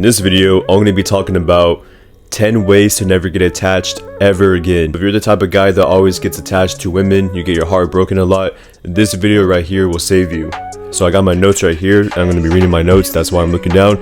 In this video, I'm going to be talking about 10 ways to never get attached ever again. If you're the type of guy that always gets attached to women, you get your heart broken a lot, this video right here will save you. So I got my notes right here. I'm going to be reading my notes. That's why I'm looking down.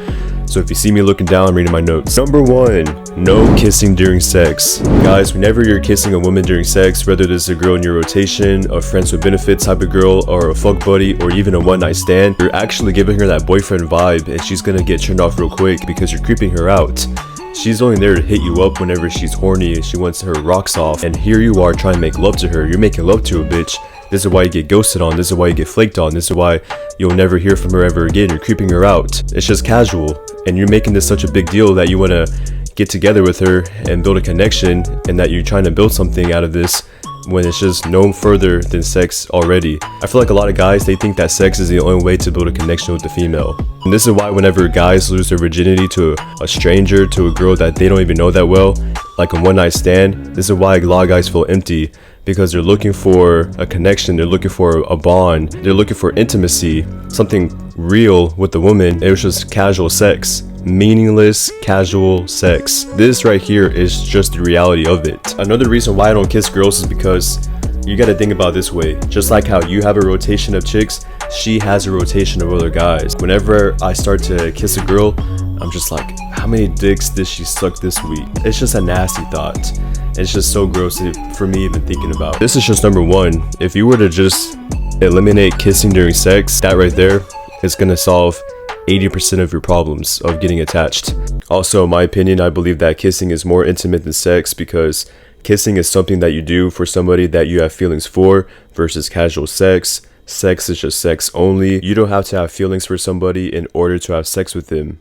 So if you see me looking down, I'm reading my notes. Number 1, no kissing during sex. Guys, whenever you're kissing a woman during sex, whether this is a girl in your rotation, a friends with benefits type of girl, or a fuck buddy, or even a one night stand, you're actually giving her that boyfriend vibe, and she's gonna get turned off real quick because you're creeping her out. She's only there to hit you up whenever she's horny and she wants her rocks off, and here you are trying to make love to her. You're making love to a bitch. This is why you get ghosted on. This is why you get flaked on. This is why you'll never hear from her ever again. You're creeping her out. It's just casual, and you're making this such a big deal that you want to get together with her and build a connection, and that you're trying to build something out of this when it's just no further than sex already. I feel like a lot of guys, they think that sex is the only way to build a connection with the female. And this is why whenever guys lose their virginity to a stranger, to a girl that they don't even know that well, like a one night stand, this is why a lot of guys feel empty, because they're looking for a connection, they're looking for a bond, they're looking for intimacy, something real with the woman. It was just casual sex, meaningless casual sex. This right here is just the reality of it. Another reason why I don't kiss girls is because you gotta think about it this way. Just like how you have a rotation of chicks, she has a rotation of other guys. Whenever I start to kiss a girl, I'm just like, how many dicks did she suck this week? It's just a nasty thought. It's just so gross for me even thinking about. This is just number 1. If you were to just eliminate kissing during sex, that right there is gonna solve 80% of your problems of getting attached. Also, in my opinion, I believe that kissing is more intimate than sex, because kissing is something that you do for somebody that you have feelings for, versus casual sex. Sex is just sex only. You don't have to have feelings for somebody in order to have sex with them,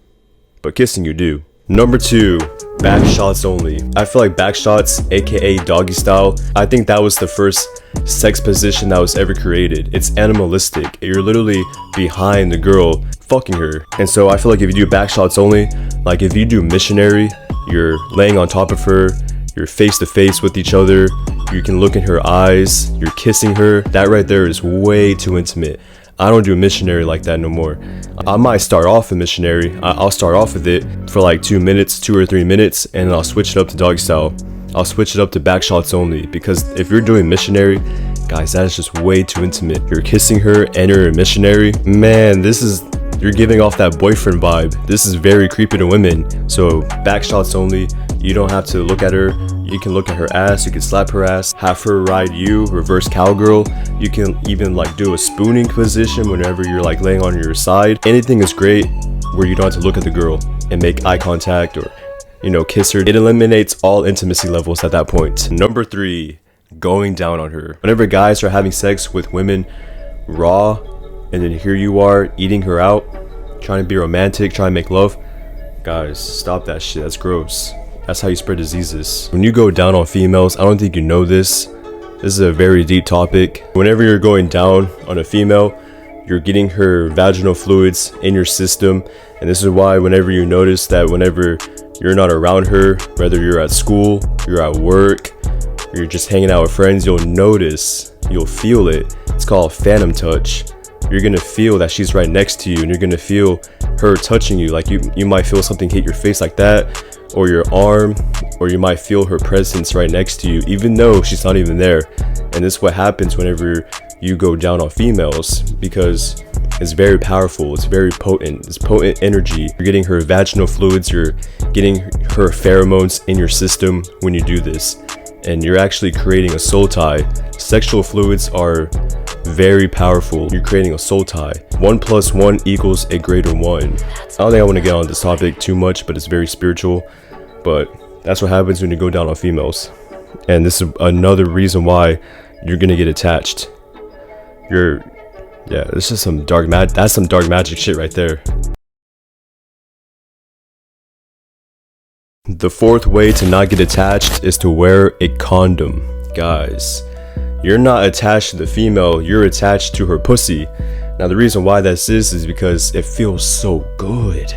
but kissing you do. Number 2, backshots only. I feel like backshots, aka doggy style, I think that was the first sex position that was ever created. It's animalistic. You're literally behind the girl, fucking her. And so I feel like if you do backshots only, like if you do missionary, you're laying on top of her, you're face to face with each other, you can look in her eyes, you're kissing her, that right there is way too intimate. I don't do missionary like that no more. I might start off a missionary. I'll start off with it for like 2 minutes, 2 or 3 minutes, and then I'll switch it up to doggy style. I'll switch it up to backshots only, because if you're doing missionary, guys, that is just way too intimate. You're kissing her and you're a missionary. Man, you're giving off that boyfriend vibe. This is very creepy to women. So backshots only. You don't have to look at her. You can look at her ass, you can slap her ass, have her ride you, reverse cowgirl. You can even like do a spooning position whenever you're like laying on your side. Anything is great where you don't have to look at the girl and make eye contact or, kiss her. It eliminates all intimacy levels at that point. Number 3, going down on her. Whenever guys are having sex with women raw, and then here you are eating her out, trying to be romantic, trying to make love, guys, stop that shit. That's gross. That's how you spread diseases. When you go down on females, I don't think you know this. This is a very deep topic. Whenever you're going down on a female, you're getting her vaginal fluids in your system. And this is why whenever you notice that whenever you're not around her, whether you're at school, you're at work, you're just hanging out with friends, you'll notice, you'll feel it. It's called phantom touch. You're gonna feel that she's right next to you, and you're gonna feel her touching you. Like you might feel something hit your face like that, or your arm, or you might feel her presence right next to you, even though she's not even there. And this is what happens whenever you go down on females, because it's very powerful, it's very potent, it's potent energy. You're getting her vaginal fluids, you're getting her pheromones in your system when you do this, and you're actually creating a soul tie. Sexual fluids are very powerful. You're creating a soul tie. 1 + 1 = a greater 1. I don't think I want to get on this topic too much, but it's very spiritual. But that's what happens when you go down on females. And this is another reason why you're gonna get attached. This is some dark magic. That's some dark magic shit right there. The 4th way to not get attached is to wear a condom. Guys, you're not attached to the female, you're attached to her pussy. Now the reason why this is because it feels so good.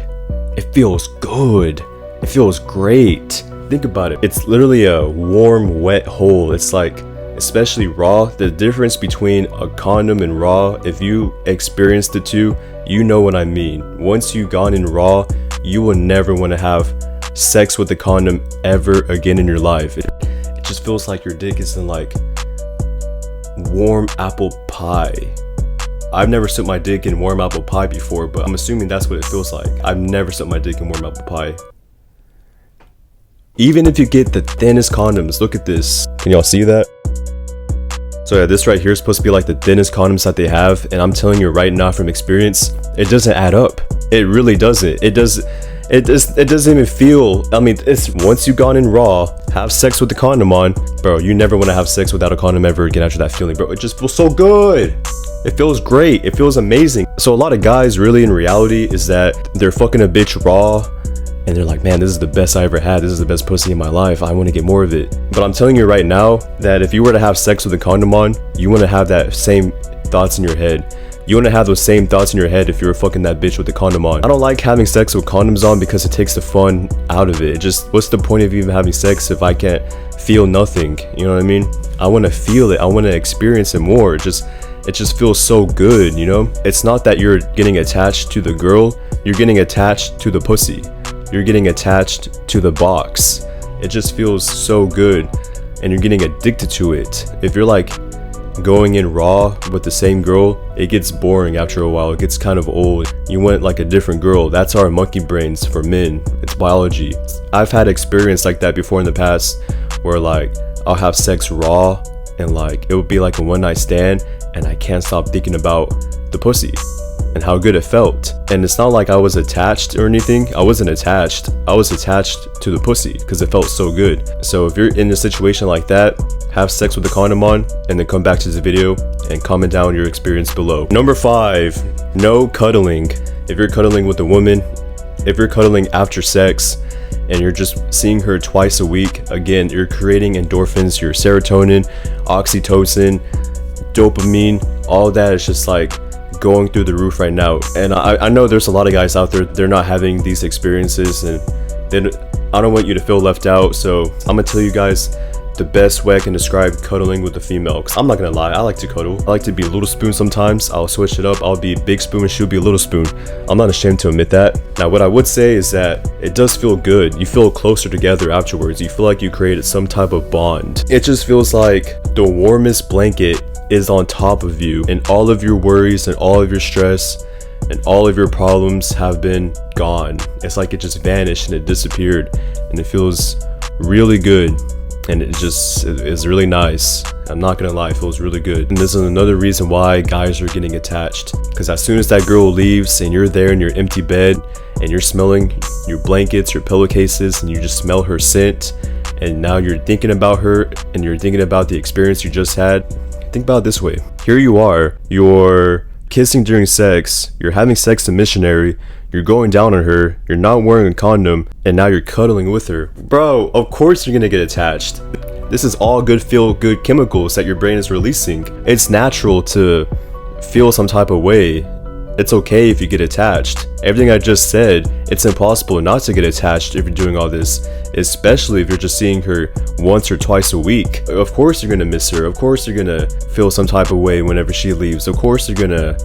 It feels good. It feels great. Think about it. It's literally a warm, wet hole. It's like especially raw. The difference between a condom and raw, if you experience the two, you know what I mean. Once you've gone in raw, you will never want to have sex with a condom ever again in your life. It just feels like your dick is in like warm apple pie. I've never sucked my dick in warm apple pie before, but I'm assuming that's what it feels like. I've never sucked my dick in warm apple pie. Even if you get the thinnest condoms, look at this. Can y'all see that? So yeah, this right here is supposed to be like the thinnest condoms that they have, and I'm telling you right now from experience, it doesn't add up. It really doesn't. It doesn't even feel, I mean, it's once you've gone in raw, have sex with the condom on, bro, you never want to have sex without a condom ever again after that feeling, bro. It just feels so good. It feels great. It feels amazing. So a lot of guys really in reality is that they're fucking a bitch raw, and they're like, man, this is the best I ever had. This is the best pussy in my life. I want to get more of it. But I'm telling you right now that if you were to have sex with a condom on, you want to have that same thoughts in your head. You want to have those same thoughts in your head if you were fucking that bitch with the condom on. I don't like having sex with condoms on because it takes the fun out of it. What's the point of even having sex if I can't feel nothing? You know what I mean? I want to feel it. I want to experience it more. It just feels so good, you know? It's not that you're getting attached to the girl. You're getting attached to the pussy. You're getting attached to the box. It just feels so good, and you're getting addicted to it. If you're like going in raw with the same girl, it gets boring after a while. It gets kind of old. You want like a different girl. That's our monkey brains for men. It's biology. I've had experience like that before in the past where like I'll have sex raw and like it would be like a one night stand and I can't stop thinking about the pussy and how good it felt. And it's not like I was attached or anything. I wasn't attached. I was attached to the pussy because it felt so good. So if you're in a situation like that, have sex with the condom on and then come back to the video and comment down your experience below. Number 5, no cuddling. If you're cuddling with a woman, if you're cuddling after sex and you're just seeing her twice a week, again, you're creating endorphins, your serotonin, oxytocin, dopamine, all that is just like going through the roof right now. And I know there's a lot of guys out there, they're not having these experiences, and then I don't want you to feel left out. So I'm gonna tell you guys the best way I can describe cuddling with a female, because I'm not gonna lie, I like to cuddle. I like to be a little spoon sometimes. I'll switch it up. I'll be big spoon and she'll be a little spoon. I'm not ashamed to admit that. Now what I would say is that it does feel good. You feel closer together afterwards. You feel like you created some type of bond. It just feels like the warmest blanket is on top of you, and all of your worries and all of your stress and all of your problems have been gone. It's like it just vanished and it disappeared, and it feels really good, and it is really nice. I'm not gonna lie, it feels really good. And this is another reason why guys are getting attached, because as soon as that girl leaves and you're there in your empty bed and you're smelling your blankets, your pillowcases, and you just smell her scent, and now you're thinking about her and you're thinking about the experience you just had. Think about it this way. Here you are, you're kissing during sex, you're having sex in missionary, you're going down on her, you're not wearing a condom, and now you're cuddling with her. Bro, of course you're gonna get attached. This is all good feel good chemicals that your brain is releasing. It's natural to feel some type of way. It's okay if you get attached. Everything I just said, it's impossible not to get attached if you're doing all this, especially if you're just seeing her once or twice a week. Of course you're gonna miss her. Of course you're gonna feel some type of way whenever she leaves. Of course you're gonna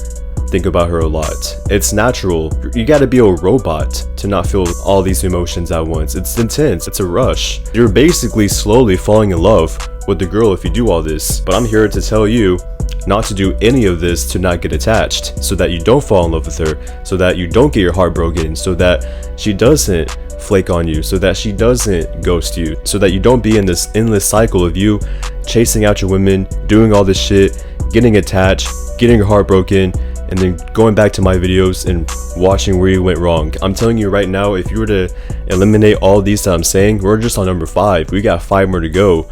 think about her a lot. It's natural. You gotta be a robot to not feel all these emotions at once. It's intense. It's a rush. You're basically slowly falling in love with the girl if you do all this. But I'm here to tell you not to do any of this to not get attached, so that you don't fall in love with her, so that you don't get your heart broken, so that she doesn't flake on you, so that she doesn't ghost you, so that you don't be in this endless cycle of you chasing out your women, doing all this shit, getting attached, getting your heart broken, and then going back to my videos and watching where you went wrong. I'm telling you right now, if you were to eliminate all these that I'm saying, we're just on number 5. We got 5 more to go.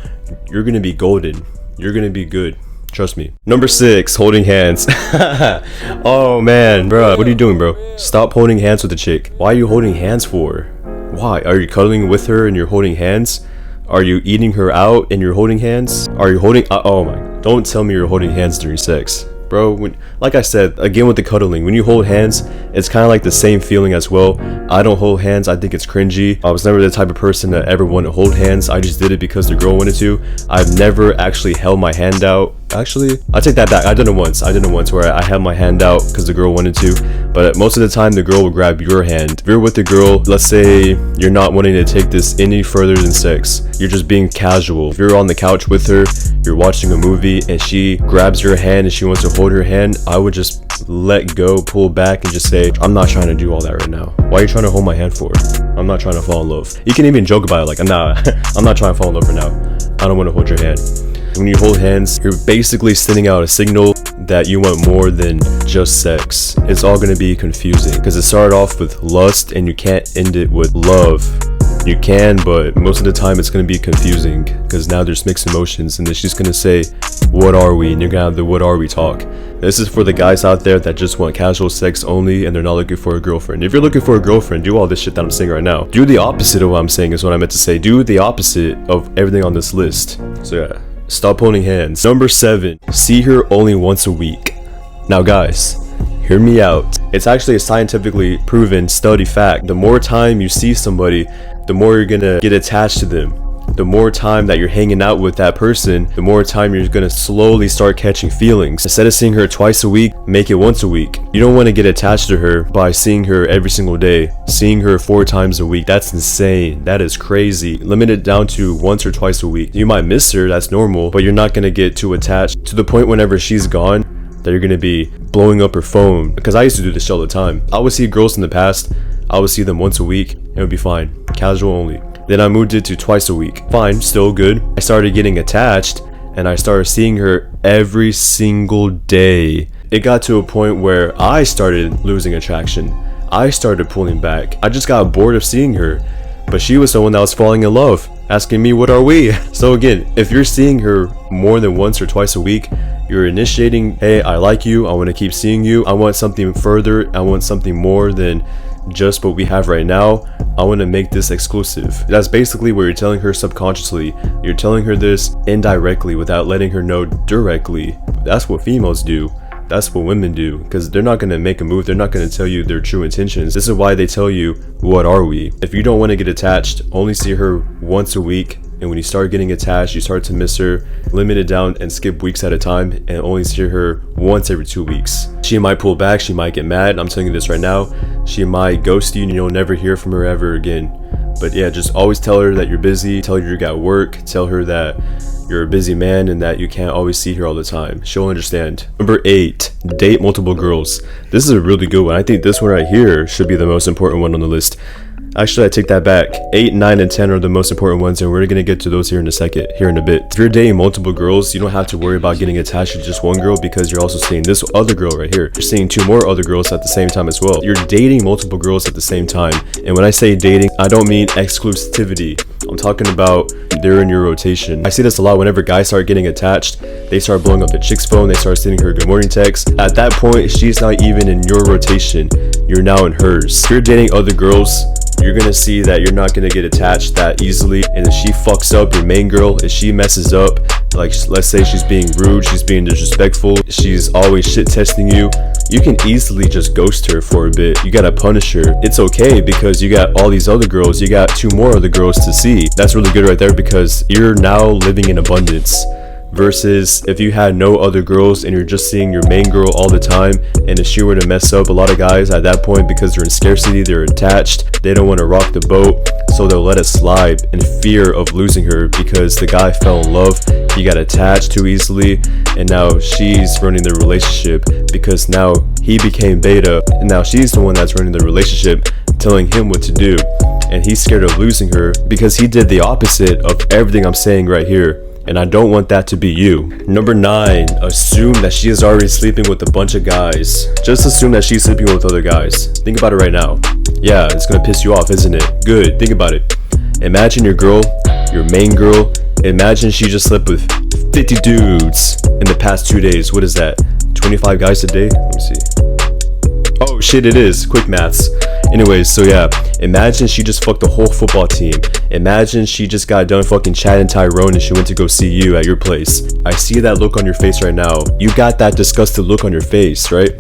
You're gonna be golden. You're gonna be good. Trust me. Number 6, holding hands. Oh man, bro, what are you doing, bro? Stop holding hands with the chick. Why are you holding hands for? Why? Are you cuddling with her and you're holding hands? Are you eating her out and you're holding hands? Are you holding, oh my, don't tell me you're holding hands during sex. bro. Like I said, again with the cuddling, when you hold hands, it's kind of like the same feeling as well. I don't hold hands. I think it's cringy. I was never the type of person that ever wanted to hold hands. I just did it because the girl wanted to. I've never actually held my hand out. Actually, I take that back. I did it once where I had my hand out because the girl wanted to, but most of the time the girl will grab your hand. If you're with the girl, let's say you're not wanting to take this any further than sex, you're just being casual. If you're on the couch with her, you're watching a movie, and she grabs your hand and she wants to hold your hand, I would just let go, pull back, and just say, I'm not trying to do all that right now. Why are you trying to hold my hand for? I'm not trying to fall in love. You can even joke about it, like, nah, I'm not trying to fall in love right now. I don't want to hold your hand. When you hold hands, you're basically sending out a signal that you want more than just sex. It's all going to be confusing because it started off with lust and you can't end it with love. You can, but most of the time it's going to be confusing because now there's mixed emotions, and then she's going to say, what are we? And you're going to have the what are we talk. This is for the guys out there that just want casual sex only and they're not looking for a girlfriend. If you're looking for a girlfriend, do all this shit that I'm saying right now. Do the opposite of what I'm saying is what I meant to say. Do the opposite of everything on this list. So yeah. Stop holding hands. Number 7, see her only once a week. Now guys, hear me out. It's actually a scientifically proven study fact. The more time you see somebody, the more you're gonna get attached to them. The more time that you're hanging out with that person, the more time you're gonna slowly start catching feelings. Instead of seeing her twice a week, make it once a week. You don't want to get attached to her by seeing her every single day. Seeing her 4 times a week, that's insane. That is crazy. Limit it down to once or twice a week. You might miss her, that's normal, but you're not gonna get too attached to the point whenever she's gone that you're gonna be blowing up her phone. Because I used to do this all the time. I would see girls in the past, I would see them once a week, and it would be fine. Casual only. Then I moved it to twice a week. Fine, still good. I started getting attached and I started seeing her every single day. It got to a point where I started losing attraction. I started pulling back. I just got bored of seeing her. But she was someone that was falling in love, asking me, what are we? So again, if you're seeing her more than once or twice a week, you're initiating, hey, I like you. I want to keep seeing you. I want something further. I want something more than just what we have right now. I want to make this exclusive. That's basically what you're telling her subconsciously. You're telling her this indirectly without letting her know directly. That's what females do. That's what women do, because they're not going to make a move. They're not going to tell you their true intentions. This is why they tell you, what are we? If you don't want to get attached, only see her once a week. And when you start getting attached, you start to miss her. Limit it down and skip weeks at a time and only see her once every 2 weeks. She might pull back. She might get mad. I'm telling you this right now. She might ghost you and you'll never hear from her ever again. But yeah, just always tell her that you're busy. Tell her you got work. Tell her that you're a busy man and that you can't always see her all the time. She'll understand. Number 8, date multiple girls. This is a really good one. I think this one right here should be the most important one on the list. Actually, I take that back. 8, 9, and 10 are the most important ones, and we're gonna get to those here in a bit. If you're dating multiple girls, you don't have to worry about getting attached to just one girl because you're also seeing this other girl right here. You're seeing 2 more other girls at the same time as well. You're dating multiple girls at the same time. And when I say dating, I don't mean exclusivity. I'm talking about they're in your rotation. I see this a lot whenever guys start getting attached. They start blowing up the chick's phone. They start sending her good morning text. At that point, she's not even in your rotation. You're now in hers. If you're dating other girls, you're gonna see that you're not gonna get attached that easily. And if she fucks up your main girl, if she messes up, like let's say she's being rude, she's being disrespectful, she's always shit testing you, you can easily just ghost her for a bit. You gotta punish her. It's okay because you got all these other girls, you got 2 more other girls to see. That's really good right there because you're now living in abundance. Versus if you had no other girls and you're just seeing your main girl all the time, and if she were to mess up, a lot of guys at that point, because they're in scarcity, they're attached, they don't want to rock the boat, so they'll let it slide in fear of losing her because the guy fell in love, he got attached too easily, and now she's running the relationship because now he became beta and now she's the one that's running the relationship, telling him what to do, and he's scared of losing her because he did the opposite of everything I'm saying right here. And I don't want that to be you. Number 9, assume that she is already sleeping with a bunch of guys. Just assume that she's sleeping with other guys. Think about it right now. Yeah, it's gonna piss you off, isn't it? Good, think about it. Imagine your girl, your main girl, imagine she just slept with 50 dudes in the past 2 days. What is that? 25 guys a day? Let me see. Oh shit, it is. Quick maths. Anyways, so yeah, imagine she just fucked the whole football team. Imagine she just got done fucking Chad and Tyrone and she went to go see you at your place. I see that look on your face right now. You got that disgusted look on your face, right?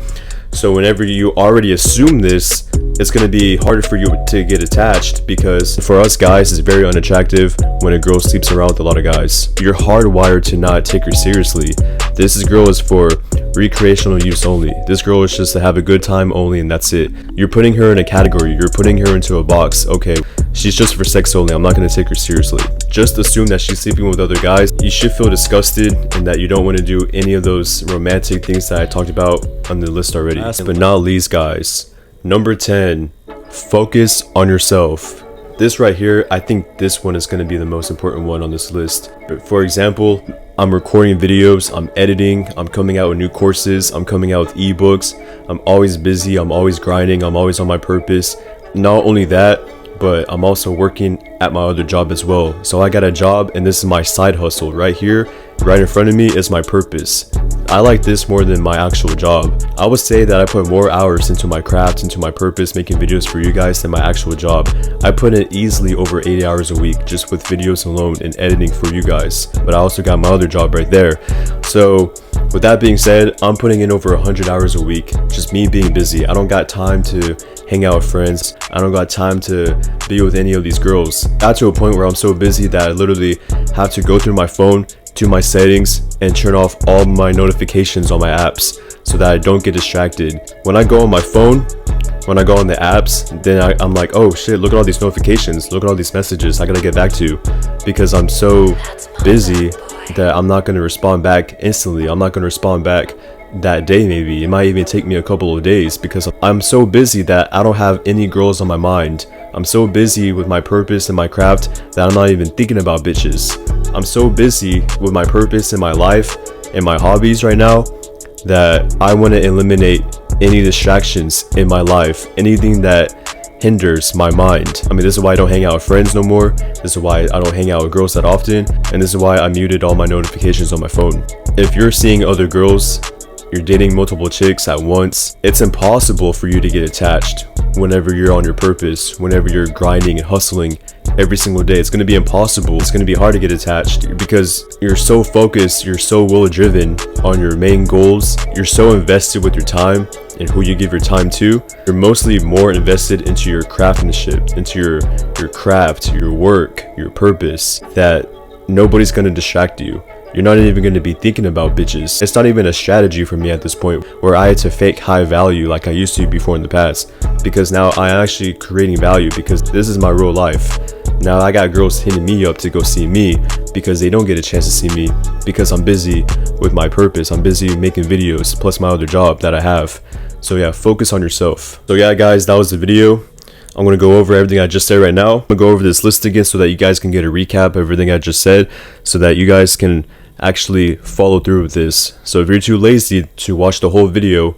So whenever you already assume this, it's going to be harder for you to get attached, because for us guys, it's very unattractive when a girl sleeps around with a lot of guys. You're hardwired to not take her seriously. This girl is for recreational use only. This girl is just to have a good time only, and that's it. You're putting her in a category. You're putting her into a box. Okay, she's just for sex only. I'm not going to take her seriously. Just assume that she's sleeping with other guys. You should feel disgusted and that you don't want to do any of those romantic things that I talked about on the list already. Last but not least, guys, number 10, focus on yourself. This right here, I think this one is going to be the most important one on this list. But for example, I'm recording videos, I'm editing, I'm coming out with new courses, I'm coming out with ebooks, I'm always busy, I'm always grinding, I'm always on my purpose. Not only that, but I'm also working at my other job as well. So I got a job and this is my side hustle right here, right in front of me is my purpose. I like this more than my actual job. I would say that I put more hours into my craft, into my purpose, making videos for you guys than my actual job. I put in easily over 80 hours a week just with videos alone and editing for you guys. But I also got my other job right there. So with that being said, I'm putting in over 100 hours a week, just me being busy. I don't got time to hang out with friends. I don't got time to be with any of these girls. Got to a point where I'm so busy that I literally have to go through my phone, to my settings, and turn off all my notifications on my apps so that I don't get distracted. When I go on my phone, when I go on the apps, then I'm like, oh shit, look at all these notifications, look at all these messages I gotta get back to, because I'm so busy that I'm not gonna respond back instantly. I'm not gonna respond back that day. Maybe it might even take me a couple of days because I'm so busy that I don't have any girls on my mind. I'm so busy with my purpose and my craft that I'm not even thinking about bitches. I'm so busy with my purpose and my life and my hobbies right now that I want to eliminate any distractions in my life, anything that hinders my mind. I mean, this is why I don't hang out with friends no more. This is why I don't hang out with girls that often. And this is why I muted all my notifications on my phone. If you're seeing other girls, you're dating multiple chicks at once, it's impossible for you to get attached whenever you're on your purpose, whenever you're grinding and hustling every single day. It's going to be impossible. It's going to be hard to get attached because you're so focused, you're so well driven on your main goals, you're so invested with your time and who you give your time to. You're mostly more invested into your craftsmanship, into your craft, your work, your purpose, that nobody's going to distract you. You're not even going to be thinking about bitches. It's not even a strategy for me at this point where I had to fake high value like I used to before in the past, because now I'm actually creating value because this is my real life. Now I got girls hitting me up to go see me because they don't get a chance to see me because I'm busy with my purpose. I'm busy making videos plus my other job that I have. So yeah, focus on yourself. So yeah guys, that was the video. I'm going to go over everything I just said right now. I'm going to go over this list again so that you guys can get a recap of everything I just said so that you guys can actually follow through with this. So if you're too lazy to watch the whole video,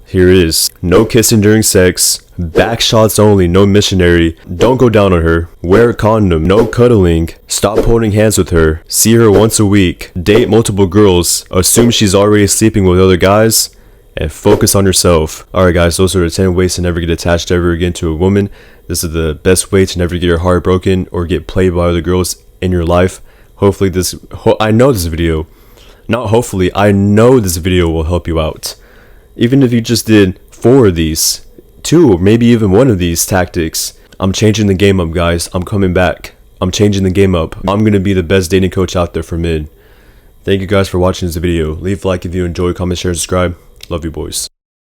here it is. No kissing during sex, backshots only, no missionary, don't go down on her, wear a condom, no cuddling, stop holding hands with her, see her once a week, date multiple girls, assume she's already sleeping with other guys, and focus on yourself. Alright guys, those are the 10 ways to never get attached ever again to a woman. This is the best way to never get your heart broken or get played by other girls in your life. Hopefully I know this video will help you out. Even if you just did 4 of these, 2 or maybe even 1 of these tactics. I'm changing the game up guys. I'm coming back. I'm changing the game up. I'm going to be the best dating coach out there for men. Thank you guys for watching this video. Leave a like if you enjoy, comment, share, and subscribe. Love you boys.